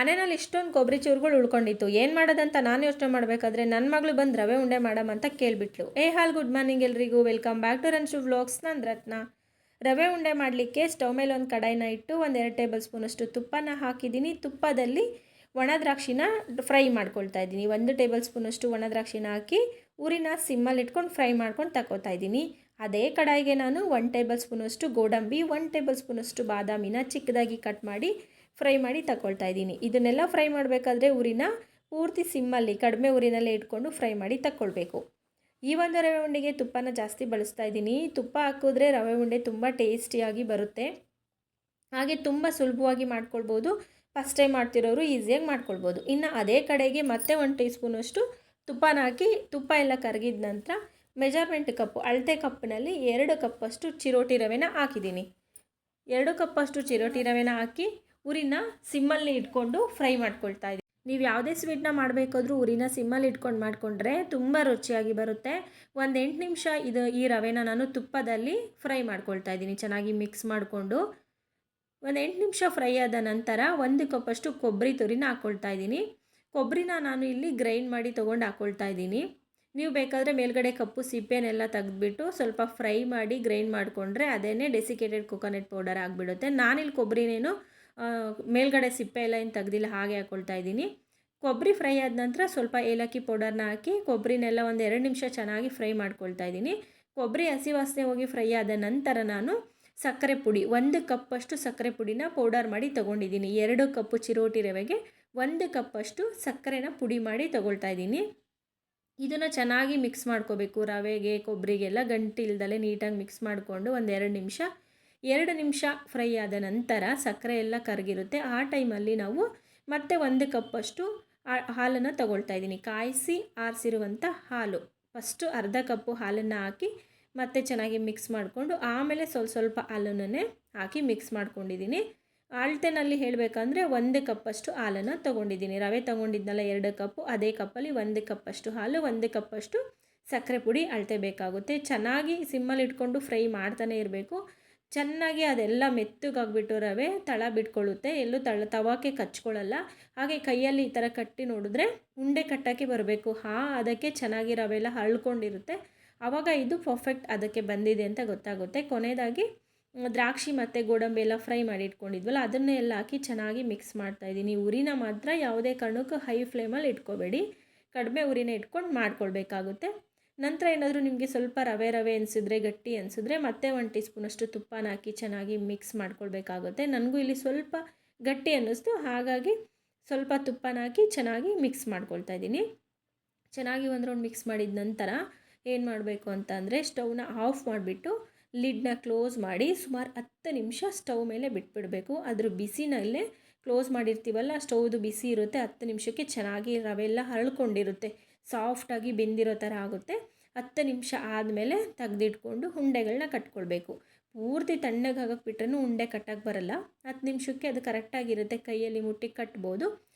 ಮನೆಯಲ್ಲಿ ಇಷ್ಟೊಂದು ಕೊಬ್ಬರಿ ಚೂರುಗಳು ಉಳ್ಕೊಂಡಿತ್ತು. ಏನು ಮಾಡೋದಂತ ನಾನು ಯೋಚನೆ ಮಾಡಬೇಕಾದ್ರೆ ನನ್ನ ಮಗಳು ಬಂದು ರವೆ ಉಂಡೆ ಮಾಡಮ್ಮ ಅಂತ ಕೇಳಿಬಿಟ್ಲು. ಹಾಲ್ ಗುಡ್ ಮಾರ್ನಿಂಗ್ ಎಲ್ರಿಗೂ, ವೆಲ್ಕಮ್ ಬ್ಯಾಕ್ ಟು ರನ್ಶು ವ್ಲಾಗ್ಸ್. ನಾನು ರತ್ನ. ರವೆ ಉಂಡೆ ಮಾಡಲಿಕ್ಕೆ ಸ್ಟವ್ ಮೇಲೆ ಒಂದು ಕಡಾಯಿನ ಇಟ್ಟು 1-2 ಟೇಬಲ್ ಸ್ಪೂನಷ್ಟು ತುಪ್ಪನ ಹಾಕಿದ್ದೀನಿ. ತುಪ್ಪದಲ್ಲಿ ಒಣ ದ್ರಾಕ್ಷಿನ ಫ್ರೈ ಮಾಡ್ಕೊಳ್ತಾ ಇದ್ದೀನಿ. 1 ಟೇಬಲ್ ಸ್ಪೂನಷ್ಟು ಒಣ ದ್ರಾಕ್ಷಿನ ಹಾಕಿ ಉರಿನ ಸಿಮ್ಮಲ್ಲಿ ಇಟ್ಕೊಂಡು ಫ್ರೈ ಮಾಡ್ಕೊಂಡು ತಗೋತಾ ಇದ್ದೀನಿ. ಅದೇ ಕಡಾಯಿಗೆ ನಾನು 1 ಟೇಬಲ್ ಸ್ಪೂನಷ್ಟು ಗೋಡಂಬಿ, 1 ಟೇಬಲ್ ಸ್ಪೂನಷ್ಟು ಬಾದಾಮಿನ ಚಿಕ್ಕದಾಗಿ ಕಟ್ ಮಾಡಿ ಫ್ರೈ ಮಾಡಿ ತಗೊಳ್ತಾ ಇದ್ದೀನಿ. ಇದನ್ನೆಲ್ಲ ಫ್ರೈ ಮಾಡಬೇಕಾದ್ರೆ ಉರಿನ ಪೂರ್ತಿ ಸಿಮ್ಮಲ್ಲಿ ಕಡಿಮೆ ಉರಿನಲ್ಲೇ ಇಟ್ಕೊಂಡು ಫ್ರೈ ಮಾಡಿ ತಗೊಳ್ಬೇಕು. ಈ ಒಂದು ರವೆ ಉಂಡೆಗೆ ತುಪ್ಪನ ಜಾಸ್ತಿ ಬಳಸ್ತಾ ಇದ್ದೀನಿ. ತುಪ್ಪ ಹಾಕಿದ್ರೆ ರವೆ ಉಂಡೆ ತುಂಬ ಟೇಸ್ಟಿಯಾಗಿ ಬರುತ್ತೆ. ಹಾಗೆ ತುಂಬ ಸುಲಭವಾಗಿ ಮಾಡ್ಕೊಳ್ಬೋದು. ಫಸ್ಟ್ ಟೈಮ್ ಮಾಡ್ತಿರೋರು ಈಸಿಯಾಗಿ ಮಾಡ್ಕೊಳ್ಬೋದು. ಇನ್ನು ಅದೇ ಕಡೆಗೆ ಮತ್ತೆ 1 ಟೀ ಸ್ಪೂನಷ್ಟು ತುಪ್ಪನ ಹಾಕಿ ತುಪ್ಪ ಎಲ್ಲ ಕರಗಿದ ನಂತರ ಮೆಜರ್ಮೆಂಟ್ ಕಪ್ಪು ಅಳತೆ ಕಪ್ಪಿನಲ್ಲಿ 2 ಕಪ್ಪಷ್ಟು ಚಿರೋಟಿ ರವೆನ ಹಾಕಿದ್ದೀನಿ. 2 ಕಪ್ಪಷ್ಟು ಚಿರೋಟಿ ರವೆನ ಹಾಕಿ ಉರಿನ ಸಿಮ್ಮಲ್ಲಿ ಇಟ್ಕೊಂಡು ಫ್ರೈ ಮಾಡ್ಕೊಳ್ತಾ ಇದ್ದೀನಿ. ನೀವು ಯಾವುದೇ ಸ್ವೀಟ್ನ ಮಾಡಬೇಕಾದ್ರೂ ಉರಿನ ಸಿಮ್ಮಲ್ಲಿ ಇಟ್ಕೊಂಡು ಮಾಡಿಕೊಂಡ್ರೆ ತುಂಬ ರುಚಿಯಾಗಿ ಬರುತ್ತೆ. 8 ನಿಮಿಷ ಈ ರವೆನ ನಾನು ತುಪ್ಪದಲ್ಲಿ ಫ್ರೈ ಮಾಡ್ಕೊಳ್ತಾ ಇದ್ದೀನಿ. ಚೆನ್ನಾಗಿ ಮಿಕ್ಸ್ ಮಾಡಿಕೊಂಡು 8 ನಿಮಿಷ ಫ್ರೈ ಆದ ನಂತರ 1 ಕಪ್ಪಷ್ಟು ಕೊಬ್ಬರಿ ತುರಿನ ಹಾಕ್ಕೊಳ್ತಾ ಇದ್ದೀನಿ. ಕೊಬ್ಬರಿನ ನಾನು ಇಲ್ಲಿ ಗ್ರೈಂಡ್ ಮಾಡಿ ತೊಗೊಂಡು ಹಾಕ್ಕೊಳ್ತಾ ಇದ್ದೀನಿ. ನೀವು ಬೇಕಾದರೆ ಮೇಲ್ಗಡೆ ಕಪ್ಪು ಸಿಪ್ಪೆನೆಲ್ಲ ತೆಗೆದುಬಿಟ್ಟು ಸ್ವಲ್ಪ ಫ್ರೈ ಮಾಡಿ ಗ್ರೈಂಡ್ ಮಾಡಿಕೊಂಡ್ರೆ ಅದೇನೇ ಡೆಸಿಕೇಟೆಡ್ ಕೊಕೊನಟ್ ಪೌಡರ್ ಆಗಿಬಿಡುತ್ತೆ. ನಾನಿಲ್ಲಿ ಕೊಬ್ಬರಿನೇನು ಮೇಲ್ಗಡೆ ಸಿಪ್ಪೆ ಎಲ್ಲ ಏನು ತೆಗ್ದಿಲ್ಲ, ಹಾಗೆ ಹಾಕ್ಕೊಳ್ತಾ ಇದ್ದೀನಿ. ಕೊಬ್ಬರಿ ಫ್ರೈ ಆದ ನಂತರ ಸ್ವಲ್ಪ ಏಲಕ್ಕಿ ಪೌಡರ್ನ ಹಾಕಿ ಕೊಬ್ಬರಿನೆಲ್ಲ 2 ನಿಮಿಷ ಚೆನ್ನಾಗಿ ಫ್ರೈ ಮಾಡ್ಕೊಳ್ತಾ ಇದ್ದೀನಿ. ಕೊಬ್ಬರಿ ಹಸಿ ವಾಸನೆ ಹೋಗಿ ಫ್ರೈ ಆದ ನಂತರ ನಾನು ಸಕ್ಕರೆ ಪುಡಿ 1 ಕಪ್ಪಷ್ಟು ಸಕ್ಕರೆ ಪುಡಿನ ಪೌಡರ್ ಮಾಡಿ ತೊಗೊಂಡಿದ್ದೀನಿ. 2 ಕಪ್ಪು ಚಿರೋಟಿ ರವೆಗೆ 1 ಕಪ್ಪಷ್ಟು ಸಕ್ಕರೆನ ಪುಡಿ ಮಾಡಿ ತೊಗೊಳ್ತಾ ಇದ್ದೀನಿ. ಇದನ್ನು ಚೆನ್ನಾಗಿ ಮಿಕ್ಸ್ ಮಾಡ್ಕೋಬೇಕು. ರವೆಗೆ ಕೊಬ್ಬರಿಗೆಲ್ಲ ಗಂಟು ಇಲ್ದಲೆ ನೀಟಾಗಿ ಮಿಕ್ಸ್ ಮಾಡಿಕೊಂಡು 2 ನಿಮಿಷ ಫ್ರೈ ಆದ ನಂತರ ಸಕ್ಕರೆ ಎಲ್ಲ ಕರಗಿರುತ್ತೆ. ಆ ಟೈಮಲ್ಲಿ ನಾವು ಮತ್ತೆ 1 ಕಪ್ಪಷ್ಟು ಹಾಲನ್ನು ತಗೊಳ್ತಾ ಇದ್ದೀನಿ. ಕಾಯಿಸಿ ಆರಿಸಿರುವಂಥ ಹಾಲು. ಫಸ್ಟು ಅರ್ಧ ಕಪ್ಪು ಹಾಲನ್ನು ಹಾಕಿ ಮತ್ತೆ ಚೆನ್ನಾಗಿ ಮಿಕ್ಸ್ ಮಾಡಿಕೊಂಡು ಆಮೇಲೆ ಸ್ವಲ್ಪ ಹಾಲನ್ನೇ ಹಾಕಿ ಮಿಕ್ಸ್ ಮಾಡ್ಕೊಂಡಿದ್ದೀನಿ. ಅಳತೆನಲ್ಲಿ ಹೇಳಬೇಕಂದ್ರೆ 1 ಕಪ್ಪಷ್ಟು ಹಾಲನ್ನು ತೊಗೊಂಡಿದ್ದೀನಿ. ರವೆ ತೊಗೊಂಡಿದ್ನಲ್ಲ 2 ಕಪ್ಪು, ಅದೇ ಕಪ್ಪಲ್ಲಿ 1 ಕಪ್ಪಷ್ಟು ಹಾಲು, 1 ಕಪ್ಪಷ್ಟು ಸಕ್ಕರೆ ಪುಡಿ ಅಳತೆ ಬೇಕಾಗುತ್ತೆ. ಚೆನ್ನಾಗಿ ಸಿಮ್ಮಲ್ಲಿ ಇಟ್ಕೊಂಡು ಫ್ರೈ ಮಾಡ್ತಾನೆ ಇರಬೇಕು. ಚೆನ್ನಾಗಿ ಅದೆಲ್ಲ ಮೆತ್ತಗಾಗ್ಬಿಟ್ಟು ರವೆ ತಳ ಬಿಟ್ಕೊಳ್ಳುತ್ತೆ, ಎಲ್ಲೂ ತವಾಕ್ಕೆ ಕಚ್ಕೊಳ್ಳಲ್ಲ. ಹಾಗೆ ಕೈಯಲ್ಲಿ ಈ ಥರ ಕಟ್ಟಿ ನೋಡಿದ್ರೆ ಉಂಡೆ ಕಟ್ಟೋಕ್ಕೆ ಬರಬೇಕು. ಅದಕ್ಕೆ ಚೆನ್ನಾಗಿ ರವೆ ಎಲ್ಲ ಹರಳ್ಕೊಂಡಿರುತ್ತೆ. ಆವಾಗ ಇದು ಪರ್ಫೆಕ್ಟ್ ಅದಕ್ಕೆ ಬಂದಿದೆ ಅಂತ ಗೊತ್ತಾಗುತ್ತೆ. ಕೊನೆಯದಾಗಿ ದ್ರಾಕ್ಷಿ ಮತ್ತು ಗೋಡಂಬಿ ಎಲ್ಲ ಫ್ರೈ ಮಾಡಿ ಇಟ್ಕೊಂಡಿದ್ವಲ್ಲ ಅದನ್ನೇ ಎಲ್ಲ ಹಾಕಿ ಚೆನ್ನಾಗಿ ಮಿಕ್ಸ್ ಮಾಡ್ತಾಯಿದ್ದೀನಿ. ಉರಿನ ಮಾತ್ರ ಯಾವುದೇ ಕಾರಣಕ್ಕೂ ಹೈ ಫ್ಲೇಮಲ್ಲಿ ಇಟ್ಕೋಬೇಡಿ, ಕಡಿಮೆ ಉರಿನ ಇಟ್ಕೊಂಡು ಮಾಡ್ಕೊಳ್ಬೇಕಾಗುತ್ತೆ. ನಂತರ ಏನಾದರೂ ನಿಮಗೆ ಸ್ವಲ್ಪ ರವೆ ಅನಿಸಿದ್ರೆ, ಗಟ್ಟಿ ಅನಿಸಿದ್ರೆ ಮತ್ತೆ 1 ಟೀ ಸ್ಪೂನಷ್ಟು ತುಪ್ಪನ ಹಾಕಿ ಚೆನ್ನಾಗಿ ಮಿಕ್ಸ್ ಮಾಡ್ಕೊಳ್ಬೇಕಾಗುತ್ತೆ. ನನಗೂ ಇಲ್ಲಿ ಸ್ವಲ್ಪ ಗಟ್ಟಿ ಅನ್ನಿಸ್ತು, ಹಾಗಾಗಿ ಸ್ವಲ್ಪ ತುಪ್ಪನ ಹಾಕಿ ಚೆನ್ನಾಗಿ ಮಿಕ್ಸ್ ಮಾಡ್ಕೊಳ್ತಾ ಇದ್ದೀನಿ. ಚೆನ್ನಾಗಿ ಒಂದು ರೌಂಡ್ ಮಿಕ್ಸ್ ಮಾಡಿದ ನಂತರ ಏನು ಮಾಡಬೇಕು ಅಂತ ಅಂದರೆ ಸ್ಟವ್ನ ಆಫ್ ಮಾಡಿಬಿಟ್ಟು ಲಿಡ್ನ ಕ್ಲೋಸ್ ಮಾಡಿ ಸುಮಾರು 10 ನಿಮಿಷ ಸ್ಟವ್ ಮೇಲೆ ಬಿಟ್ಬಿಡಬೇಕು. ಅದ್ರ ಬಿಸಿನಲ್ಲೇ ಕ್ಲೋಸ್ ಮಾಡಿರ್ತೀವಲ್ಲ, ಸ್ಟವ್ದು ಬಿಸಿ ಇರುತ್ತೆ. 10 ನಿಮಿಷಕ್ಕೆ ಚೆನ್ನಾಗಿ ರವೆ ಎಲ್ಲ ಹರಳ್ಕೊಂಡಿರುತ್ತೆ, ಸಾಫ್ಟಾಗಿ ಬೆಂದಿರೋ ಥರ ಆಗುತ್ತೆ. 10 ನಿಮಿಷ ಆದಮೇಲೆ ತೆಗೆದಿಟ್ಕೊಂಡು ಉಂಡೆಗಳನ್ನ ಕಟ್ಕೊಳ್ಬೇಕು. ಪೂರ್ತಿ ತಣ್ಣಗೆ ಆಗಕ್ಕೆ ಬಿಟ್ರೂ ಉಂಡೆ ಕಟ್ಟಕ್ಕೆ ಬರಲ್ಲ. 10 ನಿಮಿಷಕ್ಕೆ ಅದು ಕರೆಕ್ಟಾಗಿರುತ್ತೆ, ಕೈಯಲ್ಲಿ ಮುಟ್ಟಿ ಕಟ್ಬೋದು.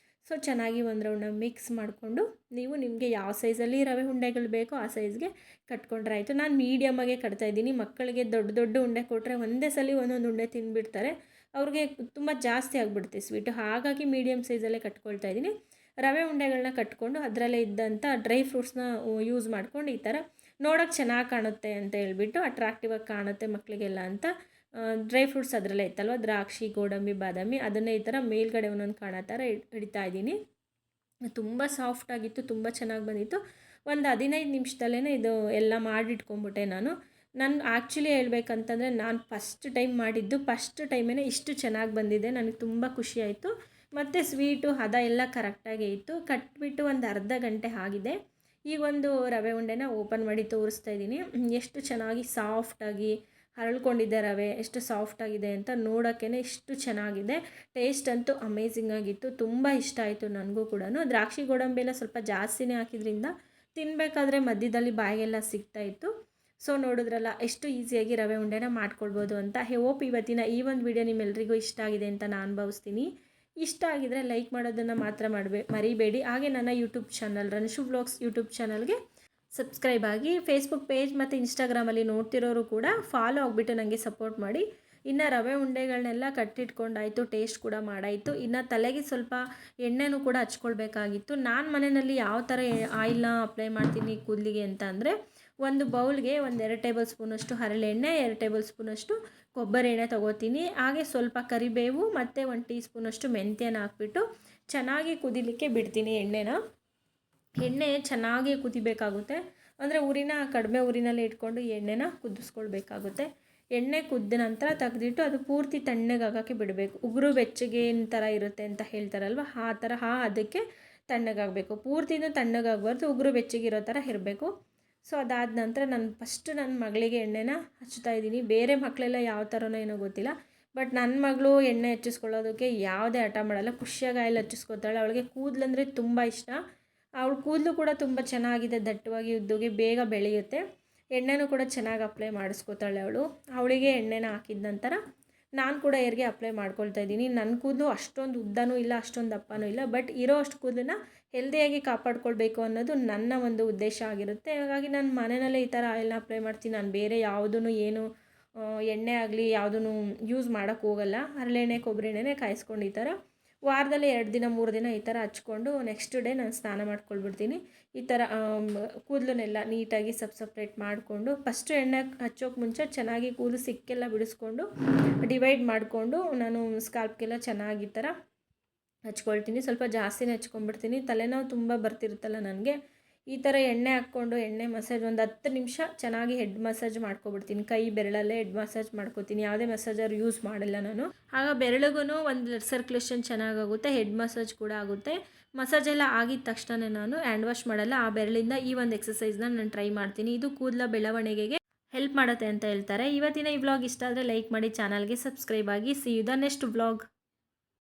ಸೊ ಚೆನ್ನಾಗಿ ಒಂದು ರೌಂಡ್ ಮಿಕ್ಸ್ ಮಾಡಿಕೊಂಡು ನೀವು ನಿಮಗೆ ಯಾವ ಸೈಜಲ್ಲಿ ರವೆ ಉಂಡೆಗಳು ಬೇಕೋ ಆ ಸೈಜ್ಗೆ ಕಟ್ಕೊಂಡ್ರೆ ಆಯಿತು. ನಾನು ಮೀಡಿಯಮ್ಮಾಗೆ ಕಟ್ತಾಯಿದ್ದೀನಿ. ಮಕ್ಕಳಿಗೆ ದೊಡ್ಡ ಉಂಡೆ ಕೊಟ್ಟರೆ ಒಂದೇ ಸಲ ಒಂದೊಂದು ಉಂಡೆ ತಿಂದುಬಿಡ್ತಾರೆ, ಅವ್ರಿಗೆ ತುಂಬ ಜಾಸ್ತಿ ಆಗಿಬಿಡುತ್ತೆ ಸ್ವೀಟು. ಹಾಗಾಗಿ ಮೀಡಿಯಮ್ ಸೈಜಲ್ಲೇ ಕಟ್ಕೊಳ್ತಾ ಇದ್ದೀನಿ. ರವೆ ಉಂಡೆಗಳನ್ನ ಕಟ್ಕೊಂಡು ಅದರಲ್ಲೇ ಇದ್ದಂಥ ಡ್ರೈ ಫ್ರೂಟ್ಸ್ನ ಯೂಸ್ ಮಾಡ್ಕೊಂಡು ಈ ಥರ ನೋಡೋಕ್ಕೆ ಚೆನ್ನಾಗಿ ಕಾಣುತ್ತೆ ಅಂತ ಹೇಳ್ಬಿಟ್ಟು, ಅಟ್ರಾಕ್ಟಿವ್ ಆಗಿ ಕಾಣುತ್ತೆ ಮಕ್ಕಳಿಗೆಲ್ಲ ಅಂತ ಡ್ರೈ ಫ್ರೂಟ್ಸ್ ಅದರಲ್ಲೇ ಇತ್ತಲ್ವ, ದ್ರಾಕ್ಷಿ, ಗೋಡಂಬಿ, ಬಾದಾಮಿ, ಅದನ್ನೇ ಈ ಥರ ಮೇಲ್ಗಡೆ ಒಂದೊಂದು ಕಾಣೋ ಥರ ಹಿಡಿತಾ ಇದ್ದೀನಿ. ತುಂಬ ಸಾಫ್ಟಾಗಿತ್ತು, ತುಂಬ ಚೆನ್ನಾಗಿ ಬಂದಿತ್ತು. ಒಂದು 15 ನಿಮಿಷದಲ್ಲೇ ಇದು ಎಲ್ಲ ಮಾಡಿಟ್ಕೊಂಬಿಟ್ಟೆ ನಾನು ಆ್ಯಕ್ಚುಲಿ ಹೇಳ್ಬೇಕಂತಂದರೆ ನಾನು ಫಸ್ಟ್ ಟೈಮ್ ಮಾಡಿದ್ದು, ಫಸ್ಟ್ ಟೈಮೇ ಇಷ್ಟು ಚೆನ್ನಾಗಿ ಬಂದಿದೆ. ನನಗೆ ತುಂಬ ಖುಷಿಯಾಯಿತು. ಮತ್ತು ಸ್ವೀಟು ಹದ ಎಲ್ಲ ಕರೆಕ್ಟಾಗೇ ಇತ್ತು. ಕಟ್ಬಿಟ್ಟು ಒಂದು ಅರ್ಧ ಗಂಟೆ ಆಗಿದೆ. ಈಗ ಒಂದು ರವೆ ಉಂಡೆನ ಓಪನ್ ಮಾಡಿ ತೋರಿಸ್ತಾ ಇದ್ದೀನಿ. ಎಷ್ಟು ಚೆನ್ನಾಗಿ ಸಾಫ್ಟಾಗಿ ಹರಳ್ಕೊಂಡಿದ್ದೆ ರವೆ, ಎಷ್ಟು ಸಾಫ್ಟಾಗಿದೆ ಅಂತ ನೋಡೋಕ್ಕೇ ಇಷ್ಟು ಚೆನ್ನಾಗಿದೆ. ಟೇಸ್ಟ್ ಅಂತೂ ಅಮೇಝಿಂಗ್ ಆಗಿತ್ತು, ತುಂಬ ಇಷ್ಟ ಆಯಿತು ನನಗೂ ಕೂಡ. ದ್ರಾಕ್ಷಿ ಗೋಡಂಬಿ ಎಲ್ಲ ಸ್ವಲ್ಪ ಜಾಸ್ತಿನೇ ಹಾಕಿದ್ರಿಂದ ತಿನ್ನಬೇಕಾದ್ರೆ ಮಧ್ಯದಲ್ಲಿ ಬಾಯಿಗೆಲ್ಲ ಸಿಗ್ತಾಯಿತ್ತು. ಸೊ ನೋಡಿದ್ರಲ್ಲ ಎಷ್ಟು ಈಸಿಯಾಗಿ ರವೆ ಉಂಡೆನ ಮಾಡ್ಕೊಳ್ಬೋದು ಅಂತ. ಹೋಪ್ ಇವತ್ತಿನ ಈ ಒಂದು ವಿಡಿಯೋ ನಿಮ್ಮೆಲ್ಲರಿಗೂ ಇಷ್ಟ ಆಗಿದೆ ಅಂತ ನಾನು ಭಾವಿಸ್ತೀನಿ. ಇಷ್ಟ ಆಗಿದರೆ ಲೈಕ್ ಮಾಡೋದನ್ನು ಮಾತ್ರ ಮರಿಬೇಡಿ. ಹಾಗೆ ನನ್ನ ಯೂಟ್ಯೂಬ್ ಚಾನಲ್ ರನ್ಶು ವ್ಲಾಗ್ಸ್ ಯೂಟ್ಯೂಬ್ ಚಾನಲ್ಗೆ ಸಬ್ಸ್ಕ್ರೈಬ್ ಆಗಿ. ಫೇಸ್ಬುಕ್ ಪೇಜ್ ಮತ್ತು ಇನ್ಸ್ಟಾಗ್ರಾಮಲ್ಲಿ ನೋಡ್ತಿರೋರು ಕೂಡ ಫಾಲೋ ಆಗಿಬಿಟ್ಟು ನನಗೆ ಸಪೋರ್ಟ್ ಮಾಡಿ. ಇನ್ನು ರವೆ ಉಂಡೆಗಳನ್ನೆಲ್ಲ ಕಟ್ಟಿಟ್ಕೊಂಡಾಯಿತು, ಟೇಸ್ಟ್ ಕೂಡ ಮಾಡಾಯಿತು. ಇನ್ನು ತಲೆಗೆ ಸ್ವಲ್ಪ ಎಣ್ಣೆನೂ ಕೂಡ ಹಚ್ಕೊಳ್ಬೇಕಾಗಿತ್ತು. ನಾನು ಮನೆಯಲ್ಲಿ ಯಾವ ಥರ ಆಯಿಲ್ನ ಅಪ್ಲೈ ಮಾಡ್ತೀನಿ ಕೂದಲಿಗೆ ಅಂತ ಅಂದರೆ, ಒಂದು ಬೌಲ್ಗೆ 2 ಟೇಬಲ್ ಸ್ಪೂನಷ್ಟು ಹರಳೆಣ್ಣೆ, 2 ಟೇಬಲ್ ಸ್ಪೂನಷ್ಟು ಕೊಬ್ಬರಿ ಎಣ್ಣೆ ತೊಗೋತೀನಿ. ಹಾಗೆ ಸ್ವಲ್ಪ ಕರಿಬೇವು ಮತ್ತು 1 ಟೀ ಸ್ಪೂನಷ್ಟು ಮೆಂತ್ಯನ ಹಾಕ್ಬಿಟ್ಟು ಚೆನ್ನಾಗಿ ಕುದಿಲಿಕ್ಕೆ ಬಿಡ್ತೀನಿ ಎಣ್ಣೆ ಚೆನ್ನಾಗಿ ಕುದಿಬೇಕಾಗುತ್ತೆ. ಅಂದರೆ ಕಡಿಮೆ ಉರಿನಲ್ಲಿ ಇಟ್ಕೊಂಡು ಎಣ್ಣೆನ ಕುದಿಸ್ಕೊಳ್ಬೇಕಾಗುತ್ತೆ. ಎಣ್ಣೆ ಕುದ್ದ ನಂತರ ತೆಗೆದಿಟ್ಟು ಅದು ಪೂರ್ತಿ ತಣ್ಣಗಾಗೋಕ್ಕೆ ಬಿಡಬೇಕು. ಉಗುರು ಬೆಚ್ಚಗೆ ಥರ ಇರುತ್ತೆ ಅಂತ ಹೇಳ್ತಾರಲ್ವ, ಆ ಅದಕ್ಕೆ ತಣ್ಣಗಾಗಬೇಕು. ಪೂರ್ತಿನೂ ತಣ್ಣಗಾಗಬಾರ್ದು, ಉಗುರು ಬೆಚ್ಚಗಿರೋ ಥರ ಇರಬೇಕು. ಸೊ ಅದಾದ ನಂತರ ನಾನು ಫಸ್ಟು ನನ್ನ ಮಗಳಿಗೆ ಎಣ್ಣೆನ ಹಚ್ತಾಯಿದ್ದೀನಿ. ಬೇರೆ ಮಕ್ಕಳೆಲ್ಲ ಯಾವ ಥರನೋ ಏನೋ ಗೊತ್ತಿಲ್ಲ, ಬಟ್ ನನ್ನ ಮಗಳು ಎಣ್ಣೆ ಹಚ್ಚಿಸ್ಕೊಳ್ಳೋದಕ್ಕೆ ಯಾವುದೇ ಹಠ ಮಾಡಲ್ಲ, ಖುಷಿಯಾಗಿ ಆಯಿಲ್ ಹಚ್ಚಿಸ್ಕೊತಾಳೆ. ಅವಳಿಗೆ ಕೂದಲಂದರೆ ತುಂಬ ಇಷ್ಟ. ಅವಳ ಕೂದಲು ಕೂಡ ತುಂಬ ಚೆನ್ನಾಗಿದೆ, ದಟ್ಟವಾಗಿ ಉದ್ದುಗೆ ಬೇಗ ಬೆಳೆಯುತ್ತೆ. ಎಣ್ಣೆನೂ ಕೂಡ ಚೆನ್ನಾಗಿ ಅಪ್ಲೈ ಮಾಡಿಸ್ಕೊತಾಳೆ ಅವಳಿಗೆ ಎಣ್ಣೆನ ಹಾಕಿದ ನಂತರ ನಾನು ಕೂಡ ಹೇರ್ಗೆ ಅಪ್ಲೈ ಮಾಡ್ಕೊಳ್ತಾ ಇದ್ದೀನಿ. ನನ್ನ ಕೂದಲು ಅಷ್ಟೊಂದು ಉದ್ದನೂ ಇಲ್ಲ, ಅಷ್ಟೊಂದು ದಪ್ಪನೂ ಇಲ್ಲ, ಬಟ್ ಇರೋ ಅಷ್ಟು ಕೂದಲನ್ನ ಹೆಲ್ದಿಯಾಗಿ ಕಾಪಾಡ್ಕೊಳ್ಬೇಕು ಅನ್ನೋದು ನನ್ನ ಒಂದು ಉದ್ದೇಶ ಆಗಿರುತ್ತೆ. ಹಾಗಾಗಿ ನಾನು ಮನೆಯಲ್ಲೇ ಈ ಥರ ಆಯಿಲ್ನ ಅಪ್ಲೈ ಮಾಡ್ತೀನಿ. ನಾನು ಬೇರೆ ಯಾವುದೂ ಎಣ್ಣೆ ಆಗಲಿ ಯಾವುದೂ ಯೂಸ್ ಮಾಡೋಕ್ಕೆ ಹೋಗಲ್ಲ. ಹರಳೆಣ್ಣೆ, ಕೊಬ್ಬರಿ ಎಣ್ಣೆನೇ ಕಾಯಿಸ್ಕೊಂಡು ಈ ಥರ ವಾರದಲ್ಲಿ 2 ದಿನ 3 ದಿನ ಈ ಥರ ಹಚ್ಕೊಂಡು ನೆಕ್ಸ್ಟ್ ಡೇ ನಾನು ಸ್ನಾನ ಮಾಡ್ಕೊಳ್ಬಿಡ್ತೀನಿ. ಈ ಥರ ಕೂದಲನ್ನೆಲ್ಲ ನೀಟಾಗಿ ಸಪ್ರೇಟ್ ಮಾಡಿಕೊಂಡು ಫಸ್ಟು ಎಣ್ಣೆ ಹಚ್ಚೋಕೆ ಮುಂಚೆ ಚೆನ್ನಾಗಿ ಕೂದಲು ಸಿಕ್ಕೆಲ್ಲ ಬಿಡಿಸ್ಕೊಂಡು ಡಿವೈಡ್ ಮಾಡಿಕೊಂಡು ನಾನು ಸ್ಕಾಲ್ಪ್ಗೆಲ್ಲ ಚೆನ್ನಾಗಿ ಈ ಥರ ಹಚ್ಕೊಳ್ತೀನಿ. ಸ್ವಲ್ಪ ಜಾಸ್ತಿನೇ ಹಚ್ಕೊಂಡ್ಬಿಡ್ತೀನಿ. ತಲೆನೋವು ತುಂಬ ಬರ್ತಿರುತ್ತಲ್ಲ ನನಗೆ, ಈ ಥರ ಎಣ್ಣೆ ಹಾಕ್ಕೊಂಡು ಎಣ್ಣೆ ಮಸಾಜ್ ಒಂದು 10 ನಿಮಿಷ ಚೆನ್ನಾಗಿ ಹೆಡ್ ಮಸಾಜ್ ಮಾಡ್ಕೊಬಿಡ್ತೀನಿ. ಕೈ ಬೆರಳಲ್ಲೇ ಹೆಡ್ ಮಸಾಜ್ ಮಾಡ್ಕೊತೀನಿ, ಯಾವುದೇ ಮಸಾಜರ್ ಯೂಸ್ ಮಾಡಲ್ಲ ನಾನು. ಆಗ ಬೆರಳಿಗೂ ಒಂದು ಬ್ಲಡ್ ಸರ್ಕ್ಯುಲೇಷನ್ ಚೆನ್ನಾಗಾಗುತ್ತೆ, ಹೆಡ್ ಮಸಾಜ್ ಕೂಡ ಆಗುತ್ತೆ. ಮಸಾಜ್ ಎಲ್ಲ ಆಗಿದ ತಕ್ಷಣ ನಾನು ಹ್ಯಾಂಡ್ ವಾಶ್ ಮಾಡಲ್ಲ, ಆ ಬೆರಳಿಂದ ಈ ಒಂದು ಎಕ್ಸಸೈಸ್ನ ನಾನು ಟ್ರೈ ಮಾಡ್ತೀನಿ. ಇದು ಕೂದಲ ಬೆಳವಣಿಗೆಗೆ ಹೆಲ್ಪ್ ಮಾಡುತ್ತೆ ಅಂತ ಹೇಳ್ತಾರೆ. ಇವತ್ತಿನ ಈ ವ್ಲಾಗ್ ಇಷ್ಟ ಆದರೆ ಲೈಕ್ ಮಾಡಿ, ಚಾನಲ್ಗೆ ಸಬ್ಸ್ಕ್ರೈಬ್ ಆಗಿ. See you the next vlog.